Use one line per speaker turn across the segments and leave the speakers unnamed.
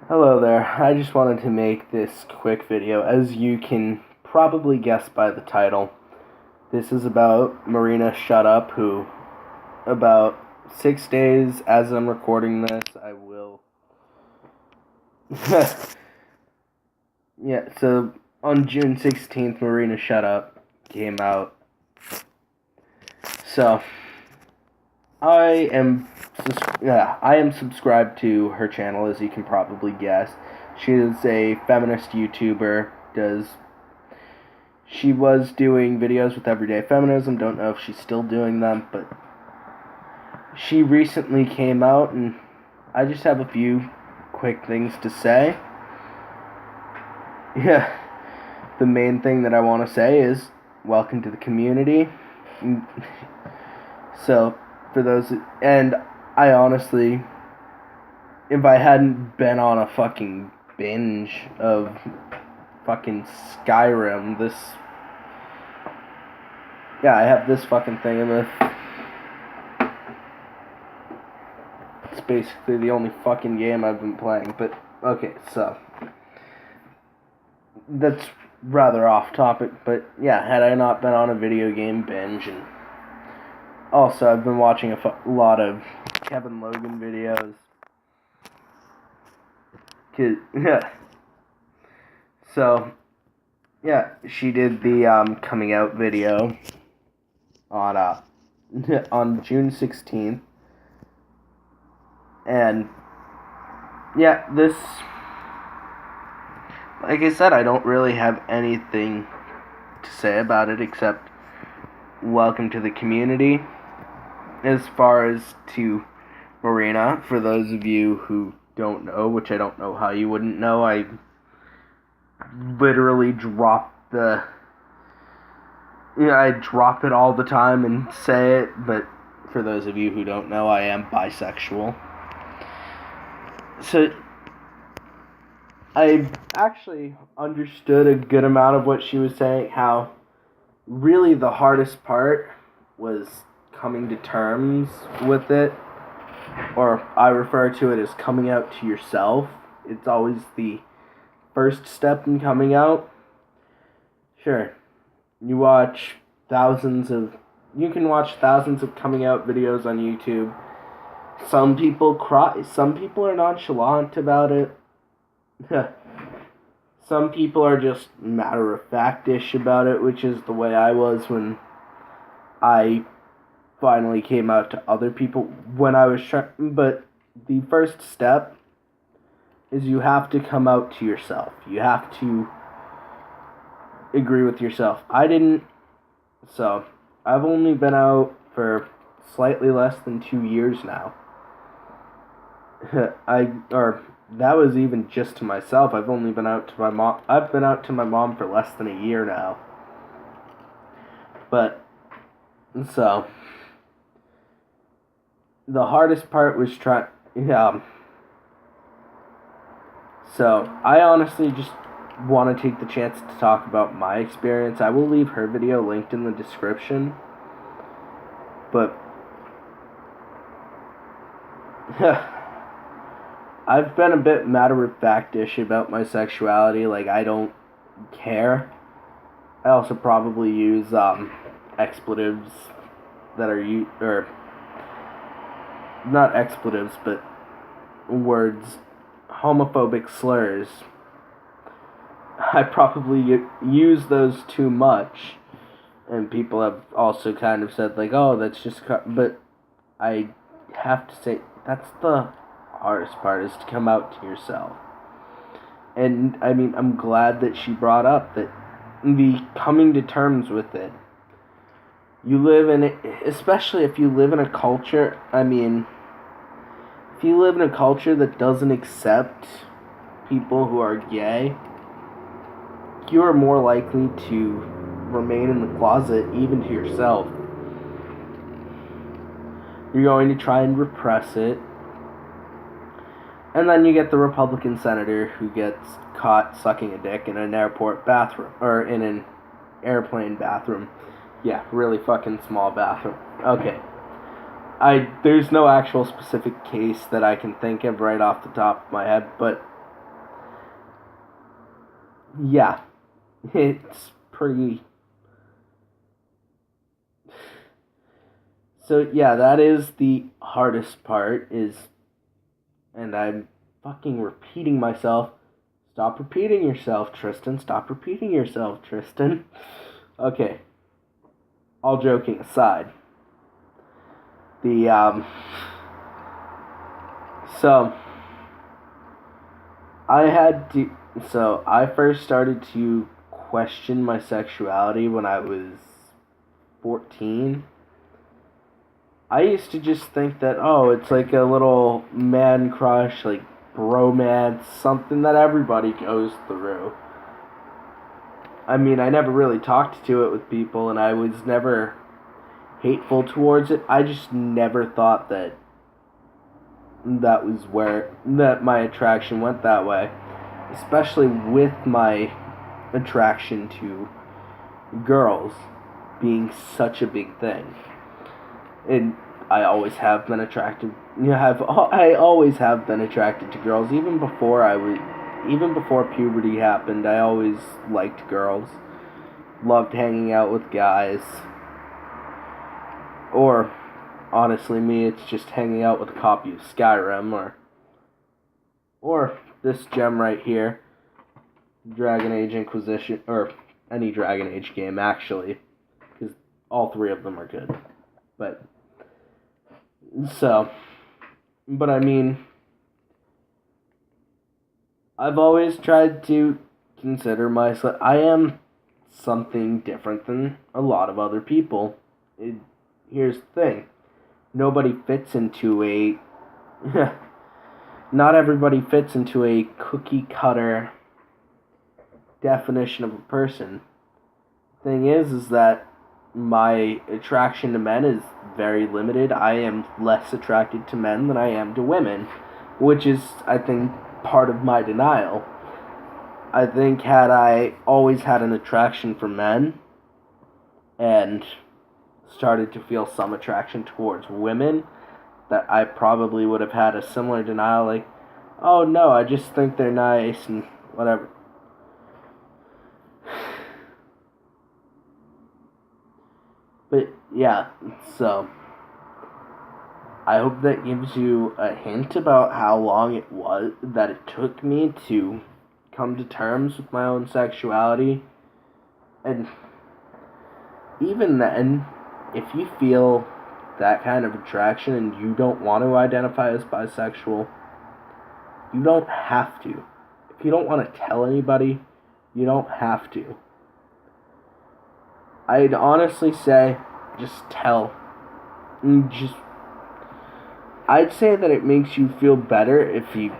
Hello there. I just wanted to make this quick video. As you can probably guess by the title, this is about Marinashutup, who about 6 days as I'm recording this, I will... Yeah, so on June 16th, Marinashutup came out. So, I am subscribed to her channel, as you can probably guess. She is a feminist YouTuber. She was doing videos with Everyday Feminism. Don't know if she's still doing them, but she recently came out, and I just have a few quick things to say. Yeah, the main thing that I want to say is welcome to the community. So, for those, and I honestly, if I hadn't been on a fucking binge of fucking Skyrim, I have this fucking thing in the, it's basically the only fucking game I've been playing, but, okay, so, that's rather off topic, but yeah, had I not been on a video game binge, and also I've been watching a lot of Kevin Logan videos, so, yeah, she did the coming out video on on June 16th, and yeah, this, like I said, I don't really have anything to say about it except welcome to the community. As far as to Marina, for those of you who don't know, which I don't know how you wouldn't know, I literally drop I drop it all the time and say it, but for those of you who don't know, I am bisexual. So, I actually understood a good amount of what she was saying, how really the hardest part was coming to terms with it, or I refer to it as coming out to yourself. It's always the first step in coming out. Sure, you can watch thousands of coming out videos on YouTube. Some people cry, some people are nonchalant about it. Some people are just matter-of-fact-ish about it, which is the way I was when I finally came out to other people when I was trying. But the first step is you have to come out to yourself. You have to agree with yourself. I didn't, so I've only been out for slightly less than 2 years now. That was even just to myself. I've only been out to my mom. I've been out to my mom for less than a year now. But, so, the hardest part was so, I honestly just want to take the chance to talk about my experience. I will leave her video linked in the description. But, I've been a bit matter-of-fact-ish about my sexuality. Like, I don't care. I also probably use expletives that are or not expletives, but words, homophobic slurs. I probably use those too much, and people have also kind of said, like, oh, that's just, but I have to say, that's the hardest part, is to come out to yourself. And, I mean, I'm glad that she brought up that the coming to terms with it. You live in it, especially if you live in a culture, if you live in a culture that doesn't accept people who are gay, you are more likely to remain in the closet, even to yourself. You're going to try and repress it. And then you get the Republican senator who gets caught sucking a dick in an airport bathroom, or in an airplane bathroom. Yeah, really fucking small bathroom. Okay. There's no actual specific case that I can think of right off the top of my head, but yeah, it's pretty. So yeah, that is the hardest part and I'm fucking repeating myself. Stop repeating yourself, Tristan. Stop repeating yourself, Tristan. Okay. All joking aside. The so I had to so I first started to question my sexuality when I was 14. I used to just think that, oh, it's like a little man crush, like bromance, something that everybody goes through. I mean, I never really talked to it with people, and I was never hateful towards it. I just never thought that that my attraction went that way, especially with my attraction to girls being such a big thing. And I always have been attracted. I always have been attracted to girls, even before puberty happened. I always liked girls, loved hanging out with guys, or honestly, it's just hanging out with a copy of Skyrim or this gem right here, Dragon Age Inquisition, or any Dragon Age game actually, because all three of them are good. But I mean, I've always tried to consider myself. I am something different than a lot of other people. Here's the thing: nobody fits into a. Not everybody fits into a cookie cutter definition of a person. Thing is that my attraction to men is very limited. I am less attracted to men than I am to women, which is, I think, part of my denial. I think had I always had an attraction for men and started to feel some attraction towards women, that I probably would have had a similar denial, like, oh no, I just think they're nice and whatever. But yeah, so I hope that gives you a hint about how long it was that it took me to come to terms with my own sexuality. And even then, if you feel that kind of attraction and you don't want to identify as bisexual, you don't have to. If you don't want to tell anybody, you don't have to. I'd honestly say, just tell. I'd say that it makes you feel better if you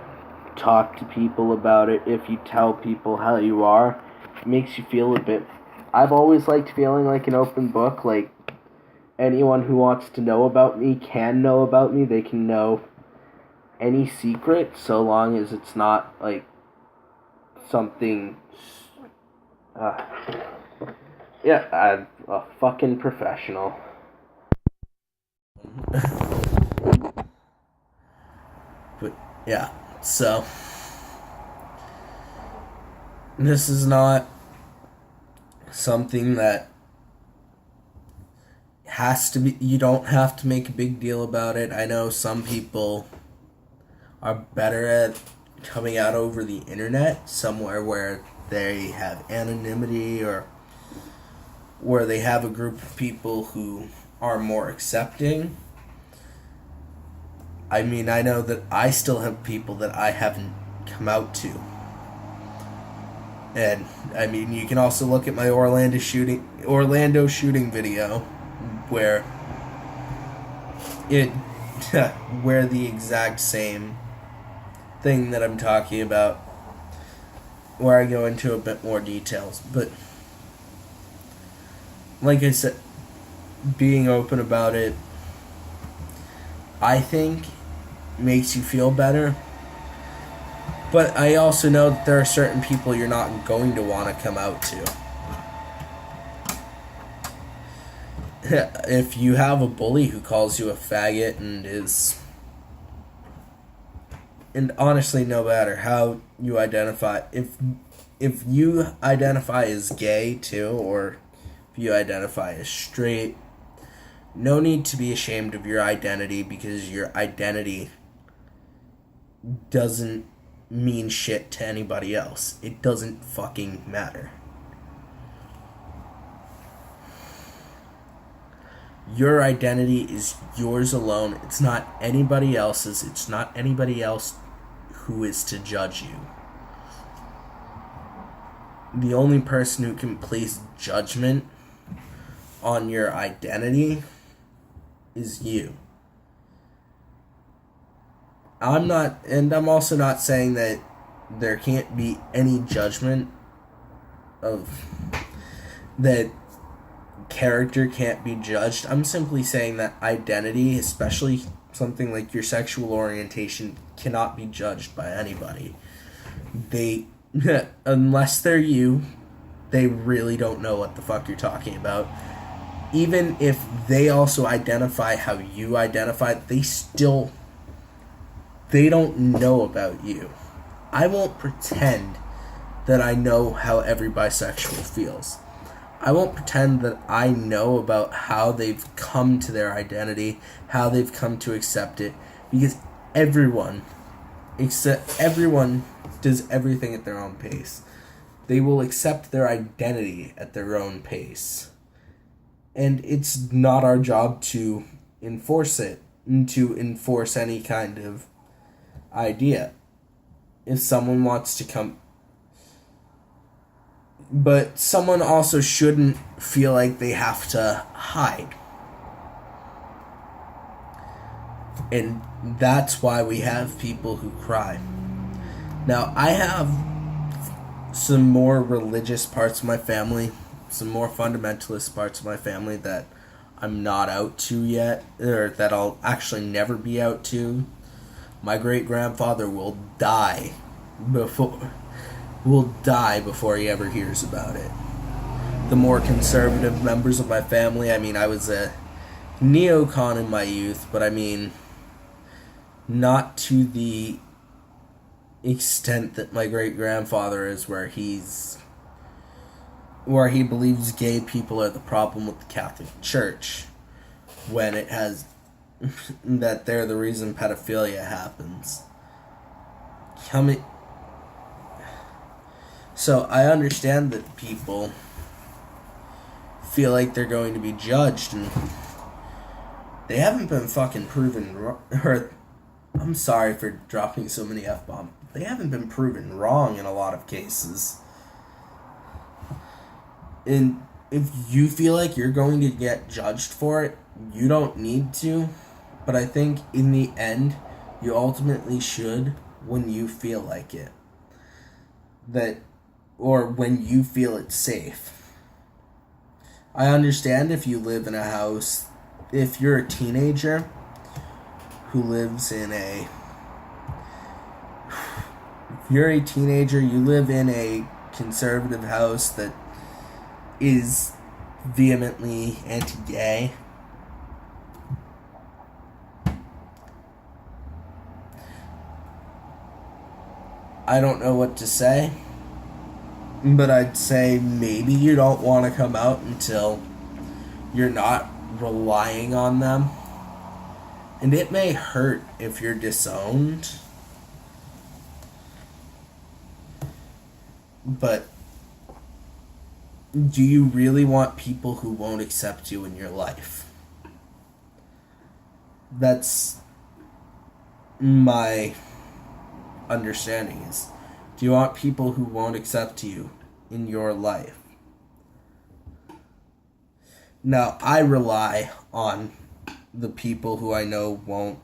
talk to people about it, if you tell people how you are. It makes you feel a bit. I've always liked feeling like an open book, like anyone who wants to know about me can know about me. They can know any secret, so long as it's not like something. Yeah, I'm a fucking professional. But yeah, so this is not something that has to be. You don't have to make a big deal about it. I know some people are better at coming out over the internet, somewhere where they have anonymity or where they have a group of people who are more accepting. I mean, I know that I still have people that I haven't come out to. And, I mean, you can also look at my Orlando shooting video, where where the exact same thing that I'm talking about, where I go into a bit more details. But like I said, being open about it, I think, makes you feel better. But I also know that there are certain people you're not going to want to come out to. If you have a bully who calls you a faggot and honestly, no matter how you identify, if if you identify as gay too, or if you identify as straight, no need to be ashamed of your identity, because your identity doesn't mean shit to anybody else. It doesn't fucking matter. Your identity is yours alone. It's not anybody else's. It's not anybody else who is to judge you. The only person who can place judgment on your identity is you. I'm also not saying that there can't be any judgment of that character can't be judged. I'm simply saying that identity, especially something like your sexual orientation, cannot be judged by anybody. Unless they're you, they really don't know what the fuck you're talking about. Even if they also identify how you identify, they don't know about you. I won't pretend that I know how every bisexual feels. I won't pretend that I know about how they've come to their identity, how they've come to accept it, because everyone does everything at their own pace. They will accept their identity at their own pace. And it's not our job to enforce it, to enforce any kind of idea. If someone wants to come... But someone also shouldn't feel like they have to hide. And that's why we have people who cry. Now, I have some more religious parts of my family, some more fundamentalist parts of my family that I'm not out to yet, or that I'll actually never be out to. My great-grandfather will die before he ever hears about it. The more conservative members of my family, I was a neocon in my youth, but not to the extent that my great-grandfather is, where he believes gay people are the problem with the Catholic Church, when it has that they're the reason pedophilia happens. So I understand that people feel like they're going to be judged, and they haven't been fucking proven or I'm sorry for dropping so many F-bombs. They haven't been proven wrong in a lot of cases. And if you feel like you're going to get judged for it, you don't need to. But I think in the end, you ultimately should when you feel like it. Or when you feel it's safe. I understand if you live in a house, if you're a teenager who lives in a... If you're a teenager, you live in a conservative house that is vehemently anti-gay. I don't know what to say, but I'd say maybe you don't want to come out until you're not relying on them. And it may hurt if you're disowned, but do you really want people who won't accept you in your life? That's my understanding is, do you want people who won't accept you in your life? Now, I rely on the people who I know won't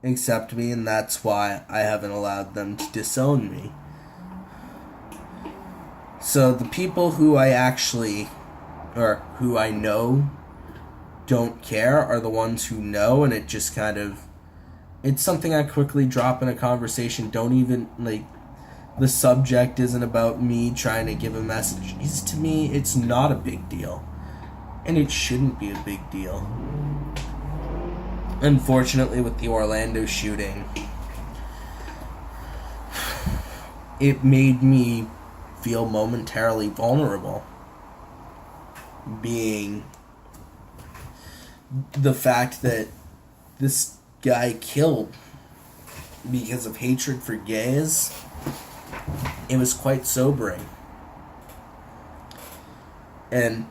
accept me, and that's why I haven't allowed them to disown me. So the people who I know don't care are the ones who know, and it just kind of, it's something I quickly drop in a conversation. Don't even, the subject isn't about me trying to give a message. To me, it's not a big deal. And it shouldn't be a big deal. Unfortunately, with the Orlando shooting, it made me feel momentarily vulnerable. Being the fact that this guy killed because of hatred for gays, it was quite sobering. And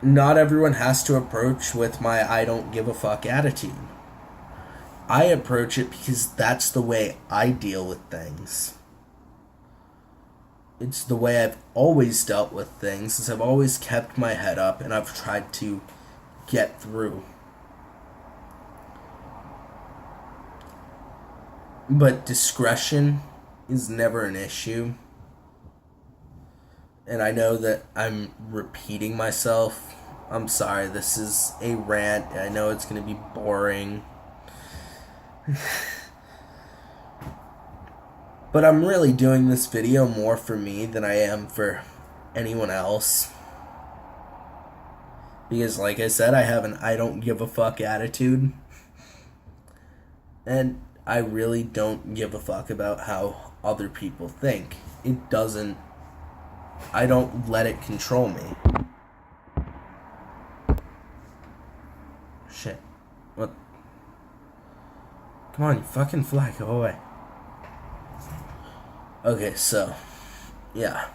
not everyone has to approach with my I don't give a fuck attitude. I approach it because that's the way I deal with things. It's the way I've always dealt with things, is I've always kept my head up and I've tried to get through. But discretion is never an issue. And I know that I'm repeating myself. I'm sorry, this is a rant. I know it's going to be boring. But I'm really doing this video more for me than I am for anyone else. Because like I said, I have an I don't give a fuck attitude. And I really don't give a fuck about how other people think. I don't let it control me. Shit. What? Come on, you fucking fly, go away. Okay, so, yeah.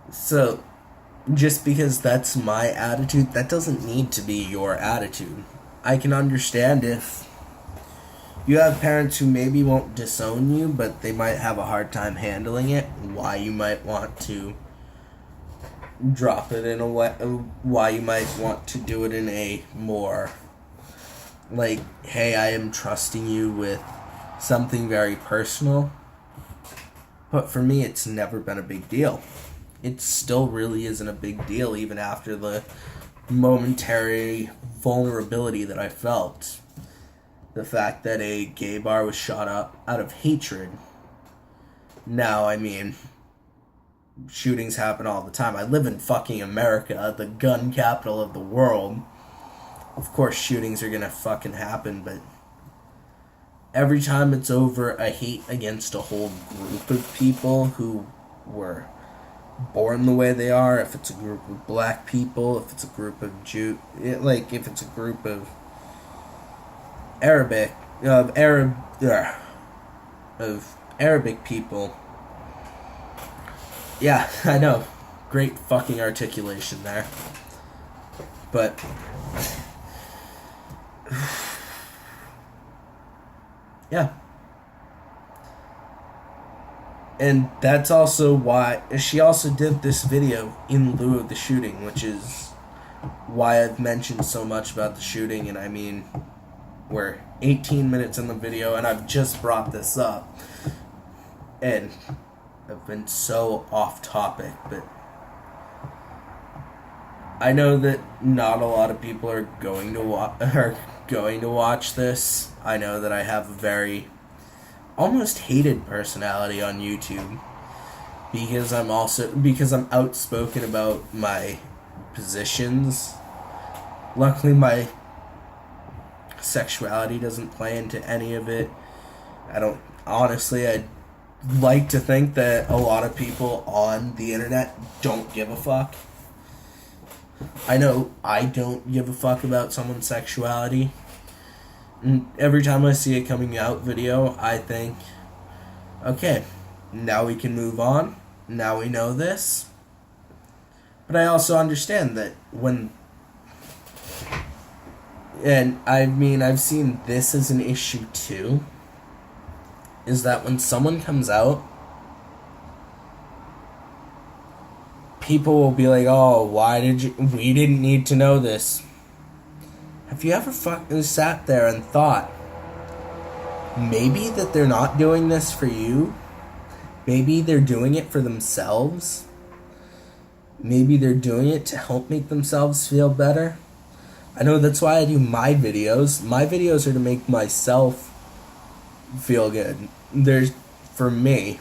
So, just because that's my attitude, that doesn't need to be your attitude. I can understand if you have parents who maybe won't disown you, but they might have a hard time handling it, why you might want to drop it in a way, why you might want to do it in a more, like, hey, I am trusting you with something very personal. But for me, it's never been a big deal. It still really isn't a big deal, even after the momentary vulnerability that I felt. The fact that a gay bar was shot up out of hatred. Now, I mean, shootings happen all the time. I live in fucking America, the gun capital of the world. Of course, shootings are gonna fucking happen, but every time it's over a hate against a whole group of people who were born the way they are, if it's a group of black people, if it's a group of if it's a group of Arabic people. Yeah, I know. Great fucking articulation there. But yeah. And that's also why she also did this video in lieu of the shooting, which is why I've mentioned so much about the shooting. And I mean, we're 18 minutes in the video and I've just brought this up. And I've been so off topic, but I know that not a lot of people are going to watch this. I know that I have a very almost hated personality on YouTube because I'm outspoken about my positions. Luckily, my sexuality doesn't play into any of it. I'd like to think that a lot of people on the internet don't give a fuck. I know I don't give a fuck about someone's sexuality. And every time I see a coming out video, I think, okay, now we can move on. Now we know this. But I also understand that I've seen this as an issue too, is that when someone comes out, people will be like, oh, we didn't need to know this. Have you ever fucking sat there and thought, maybe that they're not doing this for you? Maybe they're doing it for themselves? Maybe they're doing it to help make themselves feel better? I know that's why I do my videos. My videos are to make myself feel good. For me,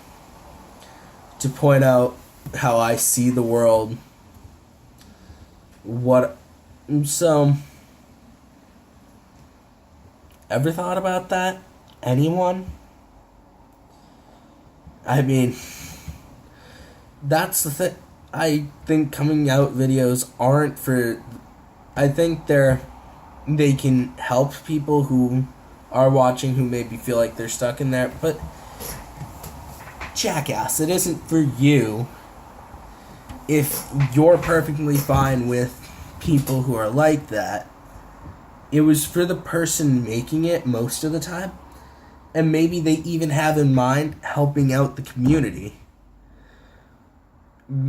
to point out how I see the world. Ever thought about that? anyone, I mean, that's the thing. I think coming out videos aren't for... I think they can help people who are watching who maybe feel like they're stuck in there, but jackass, it isn't for you if you're perfectly fine with people who are like that. It was for the person making it most of the time, and maybe they even have in mind helping out the community.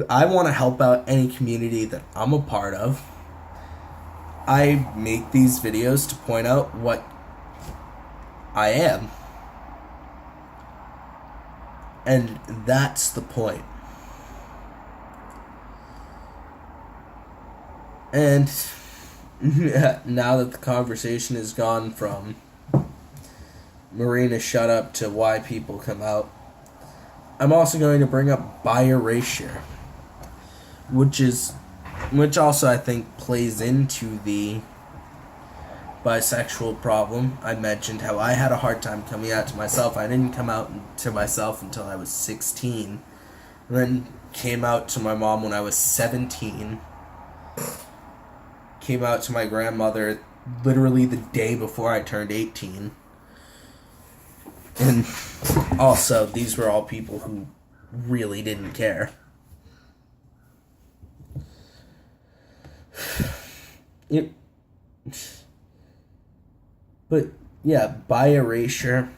I want to help out any community that I'm a part of. I make these videos to point out what I am. And that's the point. And now that the conversation has gone from Marinashutup to why people come out, I'm also going to bring up Bierasure, which also I think plays into the bisexual problem. I mentioned how I had a hard time coming out to myself. I didn't come out to myself until I was 16, and then came out to my mom when I was 17. Came out to my grandmother literally the day before I turned 18. And also, these were all people who really didn't care. But yeah, Bierasure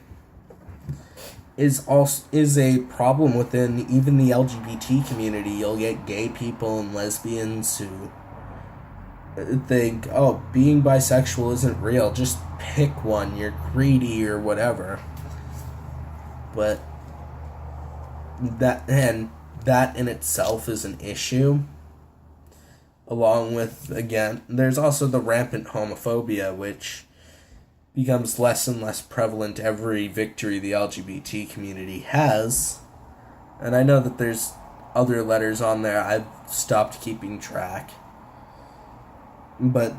is a problem within even the LGBT community. You'll get gay people and lesbians who think, oh, being bisexual isn't real, just pick one, you're greedy or whatever. But that in itself is an issue. Along with, again, there's also the rampant homophobia, which becomes less and less prevalent every victory the LGBT community has. And I know that there's other letters on there. I've stopped keeping track. But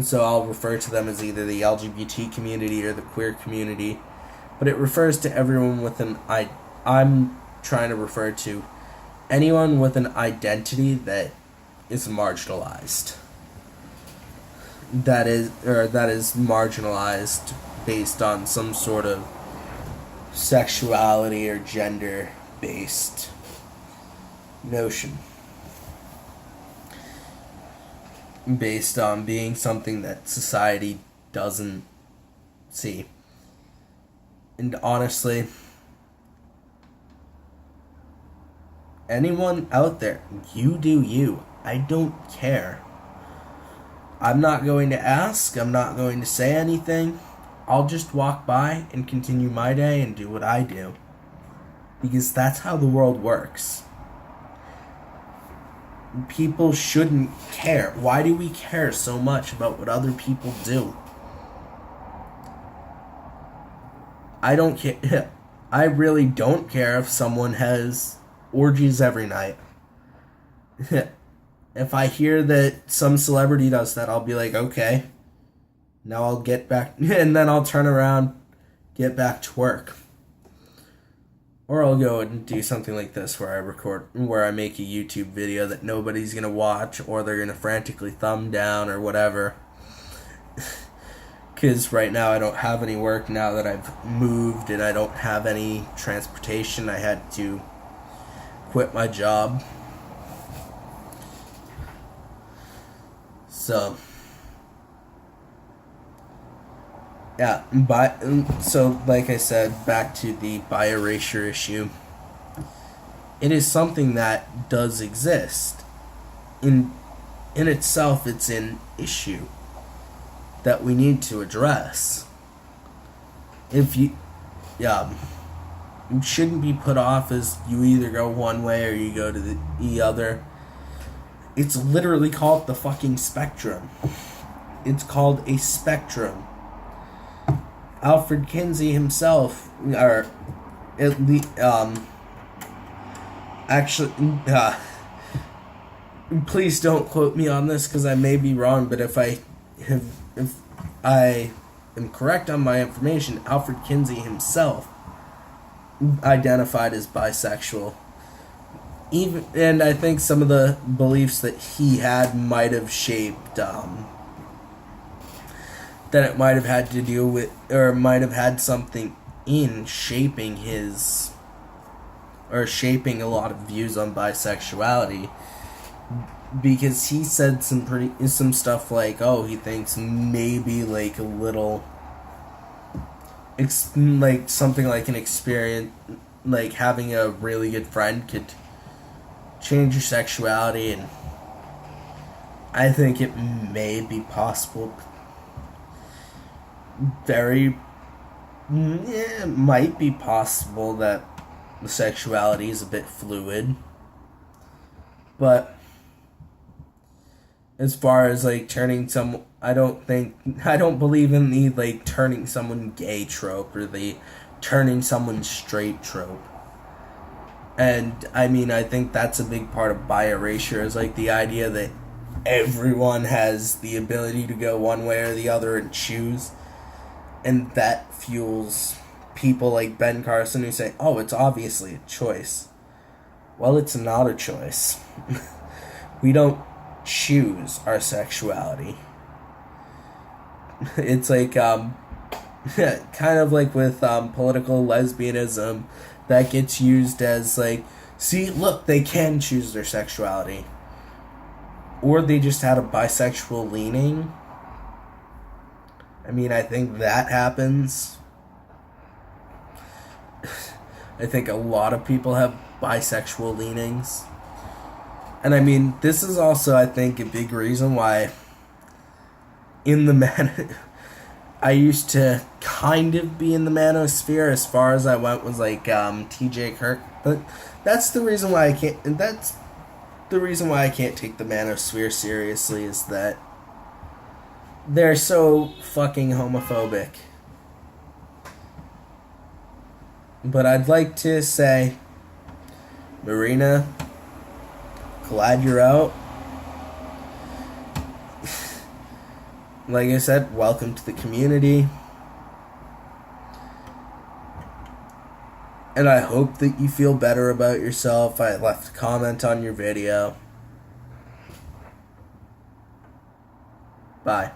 so I'll refer to them as either the LGBT community or the queer community. But it refers to everyone with I'm trying to refer to anyone with an identity that is marginalized. That is marginalized based on some sort of sexuality or gender-based notion. Based on being something that society doesn't see. And honestly, anyone out there, you do you. I don't care. I'm not going to ask. I'm not going to say anything. I'll just walk by and continue my day and do what I do. Because that's how the world works. People shouldn't care. Why do we care so much about what other people do? I don't care. I really don't care if someone has orgies every night. If I hear that some celebrity does that, I'll be like, okay, now I'll get back, and then I'll turn around, get back to work. Or I'll go and do something like this where I make a YouTube video that nobody's gonna watch, or they're gonna frantically thumb down or whatever. Because right now I don't have any work now that I've moved and I don't have any transportation. I had to quit my job. So, yeah, so like I said, back to the Bierasure issue. It is something that does exist. In itself, it's an issue that we need to address. It shouldn't be put off as you either go one way or you go to the other. It's literally called the fucking spectrum. It's called a spectrum. Alfred Kinsey himself, or at least, please don't quote me on this because I may be wrong, but if am correct on my information, Alfred Kinsey himself identified as bisexual. And I think some of the beliefs that he had might have shaped, that it might have had to do with, or might have had something in shaping his, or shaping a lot of views on bisexuality, because he said some stuff like, oh, he thinks maybe like a little, like something like an experience, like having a really good friend could change your sexuality, and I think it may be possible. It might be possible that the sexuality is a bit fluid, but as far as like I don't believe in the like turning someone gay trope or the turning someone straight trope. And I mean, I think that's a big part of Bierasure, is like the idea that everyone has the ability to go one way or the other and choose. And that fuels people like Ben Carson who say, oh, it's obviously a choice. Well, it's not a choice. We don't choose our sexuality. It's like, kind of like with political lesbianism, that gets used as like, see, look, they can choose their sexuality. Or they just had a bisexual leaning. I mean, I think that happens. I think a lot of people have bisexual leanings. And I mean, this is also, I think, a big reason why in the I used to kind of be in the manosphere. As far as I went was like TJ Kirk. But that's the reason why I can't, and that's the reason why I can't take the manosphere seriously, is that they're so fucking homophobic. But I'd like to say, Marina, glad you're out. Like I said, welcome to the community. And I hope that you feel better about yourself. I left a comment on your video. Bye.